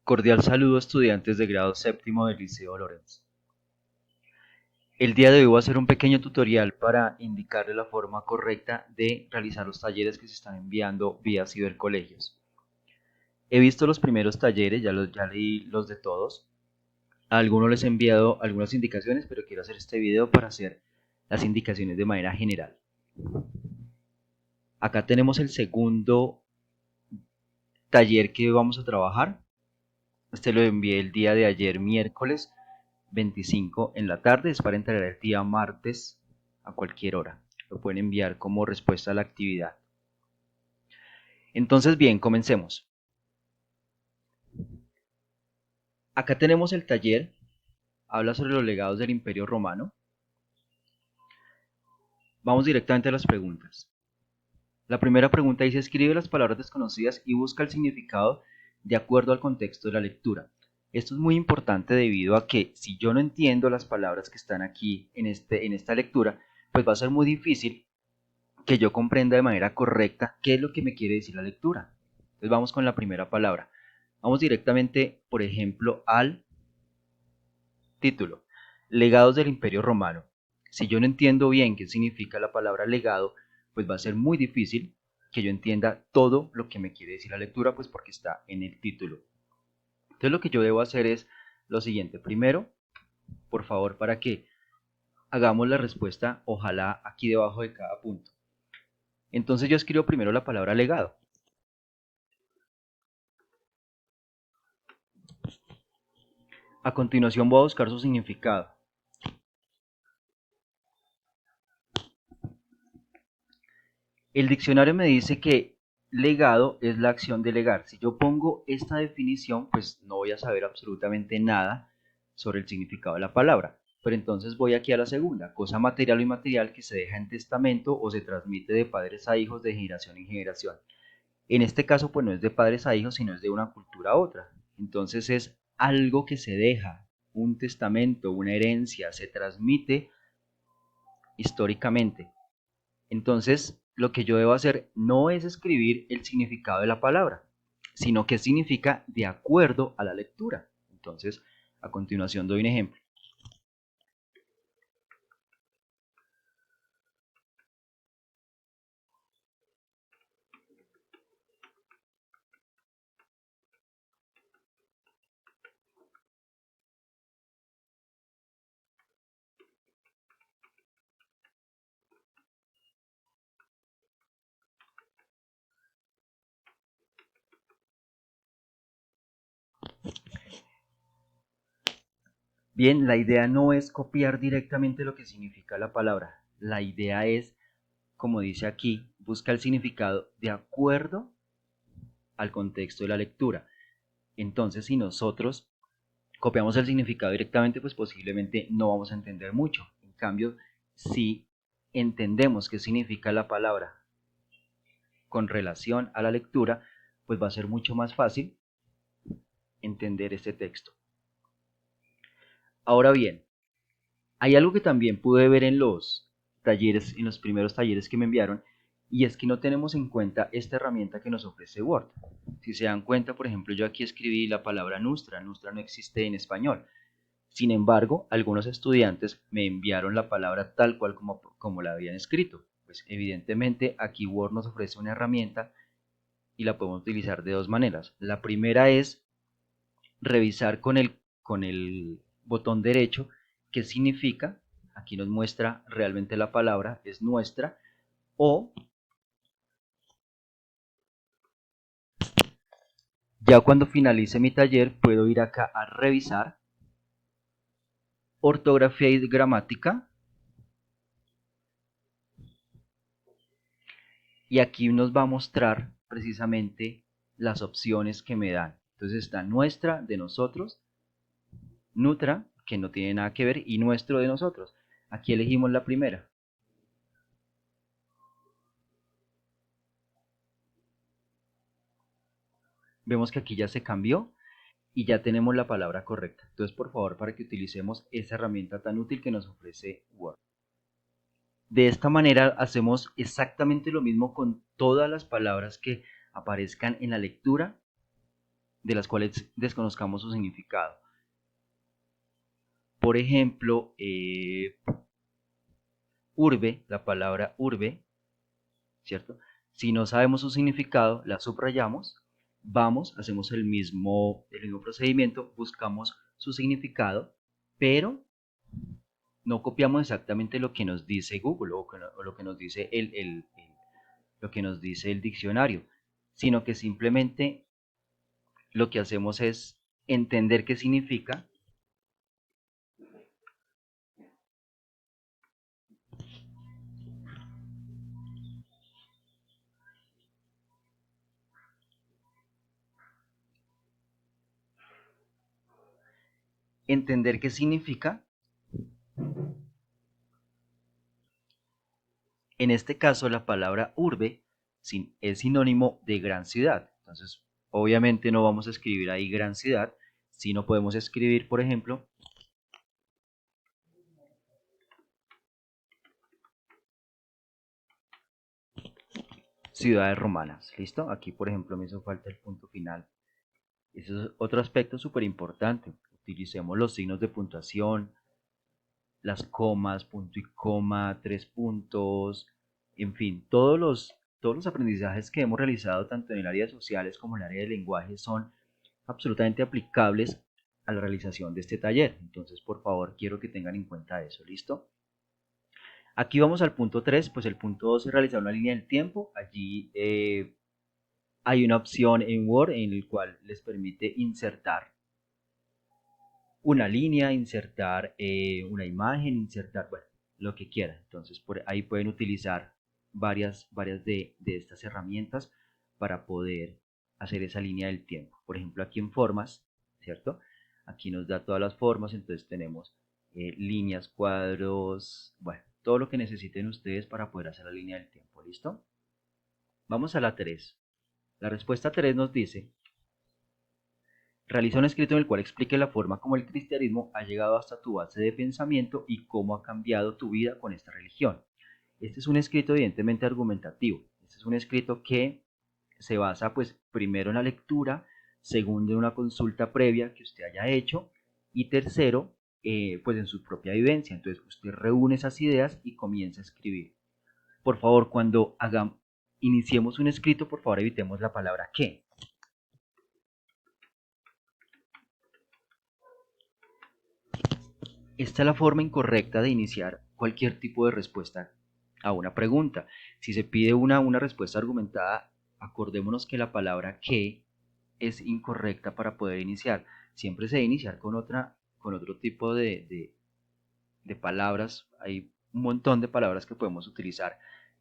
Cordial saludo, estudiantes de grado séptimo del Liceo Lorenz. El día de hoy voy a hacer un pequeño tutorial para indicarle la forma correcta de realizar los talleres que se están enviando vía cibercolegios. He visto los primeros talleres, ya leí los de todos. A algunos les he enviado algunas indicaciones, pero quiero hacer este video para hacer las indicaciones de manera general. Acá tenemos el segundo taller que vamos a trabajar. Este lo envié el día de ayer, miércoles 25 en la tarde. Es para entregar el día martes a cualquier hora. Lo pueden enviar como respuesta a la actividad. Entonces, bien, comencemos. Acá tenemos el taller. Habla sobre los legados del Imperio Romano. Vamos directamente a las preguntas. La primera pregunta dice: escribe las palabras desconocidas y busca el significado de acuerdo al contexto de la lectura. Esto es muy importante debido a que si yo no entiendo las palabras que están aquí en esta lectura, pues va a ser muy difícil que yo comprenda de manera correcta qué es lo que me quiere decir la lectura. Entonces vamos con la primera palabra. Vamos directamente, por ejemplo, al título. Legados del Imperio Romano. Si yo no entiendo bien qué significa la palabra legado, pues va a ser muy difícil que yo entienda todo lo que me quiere decir la lectura, pues porque está en el título. Entonces lo que yo debo hacer es lo siguiente. Primero, por favor, para que hagamos la respuesta, ojalá aquí debajo de cada punto. Entonces yo escribo primero la palabra legado. A continuación voy a buscar su significado. El diccionario me dice que legado es la acción de legar. Si yo pongo esta definición, pues no voy a saber absolutamente nada sobre el significado de la palabra. Pero entonces voy aquí a la segunda: cosa material o inmaterial que se deja en testamento o se transmite de padres a hijos de generación en generación. En este caso, pues no es de padres a hijos, sino es de una cultura a otra. Entonces es algo que se deja, un testamento, una herencia, se transmite históricamente. Entonces, lo que yo debo hacer no es escribir el significado de la palabra, sino qué significa de acuerdo a la lectura. Entonces, a continuación doy un ejemplo. Bien, la idea no es copiar directamente lo que significa la palabra. La idea es, como dice aquí, busca el significado de acuerdo al contexto de la lectura. Entonces, si nosotros copiamos el significado directamente, pues posiblemente no vamos a entender mucho. En cambio, si entendemos qué significa la palabra con relación a la lectura, pues va a ser mucho más fácil entender este texto. Ahora bien, hay algo que también pude ver en los talleres, en los primeros talleres que me enviaron, y es que no tenemos en cuenta esta herramienta que nos ofrece Word. Si se dan cuenta, por ejemplo, yo aquí escribí la palabra Nustra. Nustra no existe en español. Sin embargo, algunos estudiantes me enviaron la palabra tal cual como la habían escrito. Pues evidentemente aquí Word nos ofrece una herramienta y la podemos utilizar de dos maneras. La primera es revisar con el botón derecho qué significa. Aquí nos muestra realmente la palabra, es nuestra. O ya cuando finalice mi taller puedo ir acá a revisar ortografía y gramática, y aquí nos va a mostrar precisamente las opciones que me dan. Entonces está nuestra, de nosotros, nutra, que no tiene nada que ver, y nuestro, de nosotros. Aquí elegimos la primera. Vemos que aquí ya se cambió y ya tenemos la palabra correcta. Entonces, por favor, para que utilicemos esa herramienta tan útil que nos ofrece Word. De esta manera hacemos exactamente lo mismo con todas las palabras que aparezcan en la lectura de las cuales desconozcamos su significado. Por ejemplo, urbe, la palabra urbe, ¿cierto? Si no sabemos su significado, la subrayamos, vamos, hacemos el mismo procedimiento, buscamos su significado, pero no copiamos exactamente lo que nos dice Google o lo que nos dice lo que nos dice el diccionario, sino que simplemente lo que hacemos es entender qué significa. Entender qué significa. En este caso, la palabra urbe es sinónimo de gran ciudad. Entonces, obviamente no vamos a escribir ahí gran ciudad, sino podemos escribir, por ejemplo, ciudades romanas. ¿Listo? Aquí, por ejemplo, me hizo falta el punto final. Ese es otro aspecto súper importante. Utilicemos los signos de puntuación, las comas, punto y coma, tres puntos, en fin, todos los aprendizajes que hemos realizado tanto en el área de sociales como en el área de lenguaje son absolutamente aplicables a la realización de este taller. Entonces, por favor, quiero que tengan en cuenta eso, ¿listo? Aquí vamos al punto 3, pues el punto 2 es realizar una línea del tiempo. Allí hay una opción en Word en el cual les permite insertar una línea, insertar una imagen, insertar, bueno, lo que quieran. Entonces, por ahí pueden utilizar varias de estas herramientas para poder hacer esa línea del tiempo. Por ejemplo, aquí en formas, ¿cierto? Aquí nos da todas las formas, entonces tenemos líneas, cuadros, bueno, todo lo que necesiten ustedes para poder hacer la línea del tiempo, ¿listo? Vamos a la 3. La respuesta 3 nos dice: realiza un escrito en el cual explique la forma como el cristianismo ha llegado hasta tu base de pensamiento y cómo ha cambiado tu vida con esta religión. Este es un escrito evidentemente argumentativo. Este es un escrito que se basa pues primero en la lectura, segundo en una consulta previa que usted haya hecho y tercero pues en su propia vivencia. Entonces usted reúne esas ideas y comienza a escribir. Por favor, cuando iniciemos un escrito, por favor evitemos la palabra que. Esta es la forma incorrecta de iniciar cualquier tipo de respuesta a una pregunta. Si se pide una respuesta argumentada, acordémonos que la palabra que es incorrecta para poder iniciar. Siempre se debe iniciar con otro tipo de palabras. Hay un montón de palabras que podemos utilizar.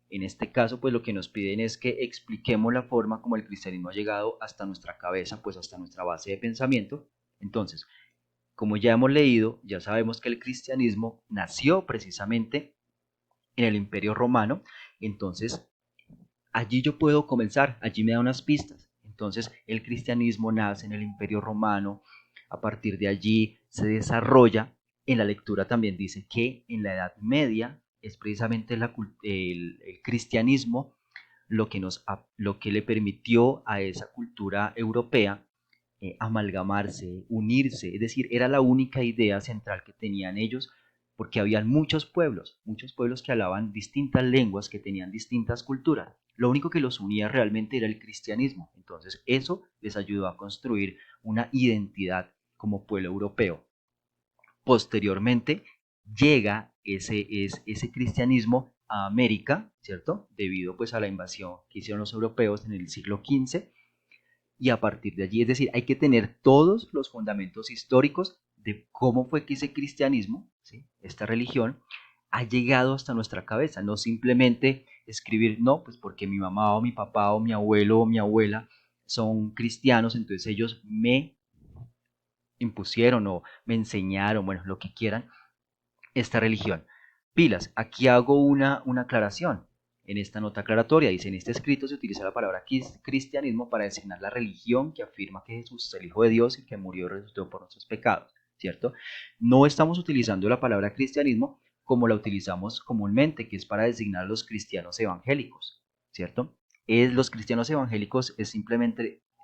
En este caso, pues lo que nos piden es que expliquemos la forma como el cristianismo ha llegado hasta nuestra cabeza, pues hasta nuestra base de pensamiento. Entonces, como ya hemos leído, ya sabemos que el cristianismo nació precisamente en el Imperio Romano, entonces allí yo puedo comenzar, allí me da unas pistas. Entonces el cristianismo nace en el Imperio Romano, a partir de allí se desarrolla, en la lectura también dice que en la Edad Media es precisamente el cristianismo lo que le permitió a esa cultura europea amalgamarse, unirse, es decir, era la única idea central que tenían ellos, porque habían muchos pueblos que hablaban distintas lenguas, que tenían distintas culturas. Lo único que los unía realmente era el cristianismo. Entonces eso les ayudó a construir una identidad como pueblo europeo. Posteriormente llega ese cristianismo a América, ¿cierto? Debido pues a la invasión que hicieron los europeos en el siglo XV y a partir de allí, es decir, hay que tener todos los fundamentos históricos de cómo fue que ese cristianismo, ¿sí?, esta religión, ha llegado hasta nuestra cabeza, no simplemente escribir, no, pues porque mi mamá o mi papá o mi abuelo o mi abuela son cristianos, entonces ellos me impusieron o me enseñaron, bueno, lo que quieran, esta religión. Pilas, aquí hago una aclaración. En esta nota aclaratoria dice: en este escrito se utiliza la palabra cristianismo para designar la religión que afirma que Jesús es el Hijo de Dios y que murió y resucitó por nuestros pecados, ¿cierto? No estamos utilizando la palabra cristianismo como la utilizamos comúnmente, que es para designar a los cristianos evangélicos, ¿cierto? Los cristianos evangélicos es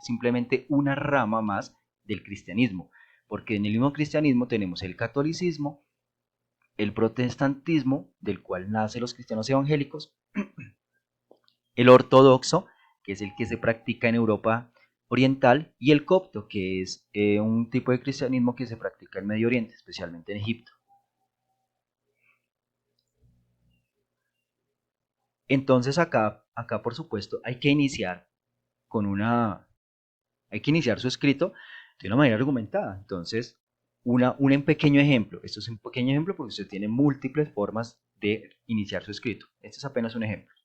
simplemente una rama más del cristianismo, porque en el mismo cristianismo tenemos el catolicismo, el protestantismo, del cual nacen los cristianos evangélicos, el ortodoxo, que es el que se practica en Europa Oriental, y el copto, que es un tipo de cristianismo que se practica en Medio Oriente, especialmente en Egipto. Entonces acá por supuesto hay que iniciar con hay que iniciar su escrito de una manera argumentada. Entonces, un pequeño ejemplo, esto es un pequeño ejemplo porque usted tiene múltiples formas de iniciar su escrito. Este es apenas un ejemplo.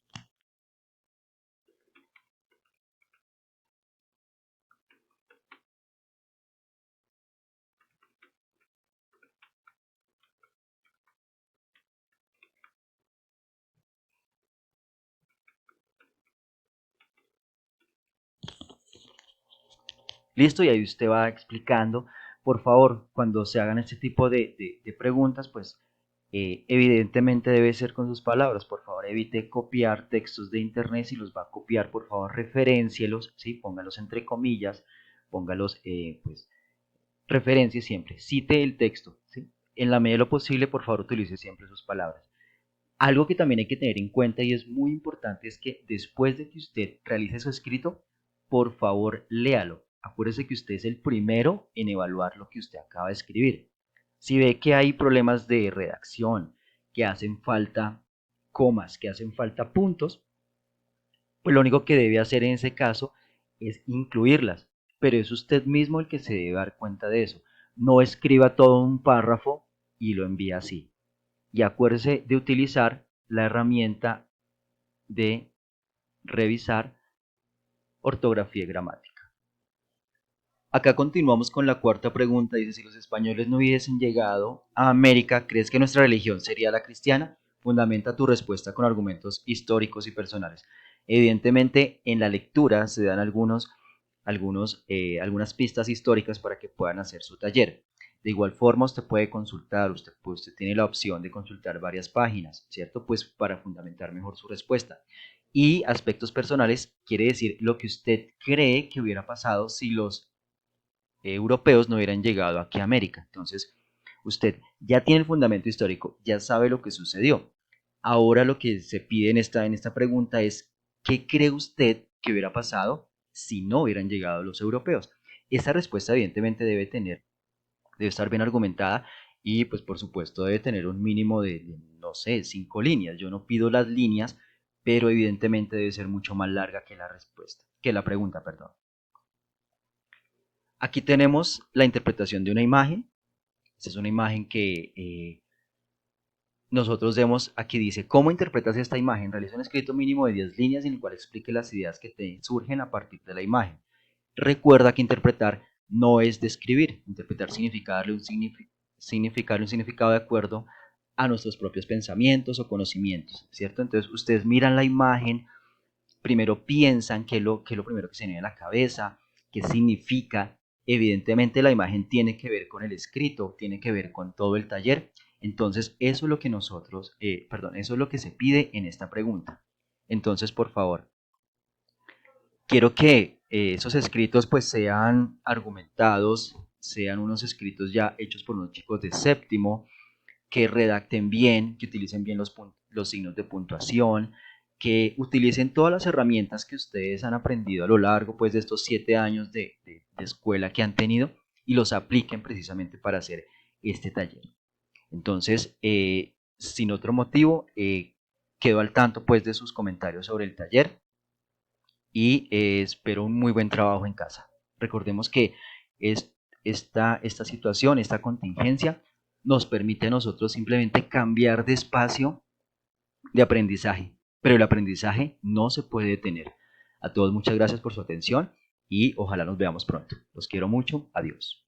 Listo, y ahí usted va explicando. Por favor, cuando se hagan este tipo de preguntas, pues evidentemente debe ser con sus palabras. Por favor, evite copiar textos de internet. Si los va a copiar, por favor, referéncielos, ¿sí? Póngalos entre comillas, póngalos, pues, referencie siempre, cite el texto, ¿sí? En la medida de lo posible, por favor, utilice siempre sus palabras. Algo que también hay que tener en cuenta y es muy importante es que después de que usted realice su escrito, por favor, léalo. Acuérdese que usted es el primero en evaluar lo que usted acaba de escribir. Si ve que hay problemas de redacción, que hacen falta comas, que hacen falta puntos, pues lo único que debe hacer en ese caso es incluirlas. Pero es usted mismo el que se debe dar cuenta de eso. No escriba todo un párrafo y lo envíe así. Y acuérdese de utilizar la herramienta de revisar ortografía y gramática. Acá continuamos con la cuarta pregunta. Dice, si los españoles no hubiesen llegado a América, ¿crees que nuestra religión sería la cristiana? Fundamenta tu respuesta con argumentos históricos y personales. Evidentemente, en la lectura se dan algunas pistas históricas para que puedan hacer su taller. De igual forma, usted puede consultar, usted tiene la opción de consultar varias páginas, ¿cierto? Pues para fundamentar mejor su respuesta. Y aspectos personales quiere decir lo que usted cree que hubiera pasado si los europeos no hubieran llegado aquí a América. Entonces, usted ya tiene el fundamento histórico, ya sabe lo que sucedió. Ahora lo que se pide en esta pregunta es, ¿qué cree usted que hubiera pasado si no hubieran llegado los europeos? Esta respuesta evidentemente debe estar bien argumentada y pues por supuesto debe tener un mínimo de, no sé, 5 líneas. Yo no pido las líneas, pero evidentemente debe ser mucho más larga que la respuesta, que la pregunta, perdón. Aquí tenemos la interpretación de una imagen. Esta es una imagen que nosotros vemos, aquí dice, ¿cómo interpretas esta imagen? Realiza un escrito mínimo de 10 líneas en el cual explique las ideas que te surgen a partir de la imagen. Recuerda que interpretar no es describir. Interpretar significa darle un significado de acuerdo a nuestros propios pensamientos o conocimientos, ¿cierto? Entonces, ustedes miran la imagen, primero piensan qué es lo primero que se viene a la cabeza, qué significa. Evidentemente la imagen tiene que ver con el escrito, tiene que ver con todo el taller. Entonces eso es lo que eso es lo que se pide en esta pregunta. Entonces, por favor, quiero que esos escritos pues sean argumentados, sean unos escritos ya hechos por unos chicos de séptimo, que redacten bien, que utilicen bien los signos de puntuación, que utilicen todas las herramientas que ustedes han aprendido a lo largo pues, de estos 7 años de escuela que han tenido y los apliquen precisamente para hacer este taller. Entonces, sin otro motivo, quedo al tanto pues, de sus comentarios sobre el taller y espero un muy buen trabajo en casa. Recordemos que es, esta situación, esta contingencia, nos permite a nosotros simplemente cambiar de espacio de aprendizaje, pero el aprendizaje no se puede detener. A todos muchas gracias por su atención y ojalá nos veamos pronto. Los quiero mucho. Adiós.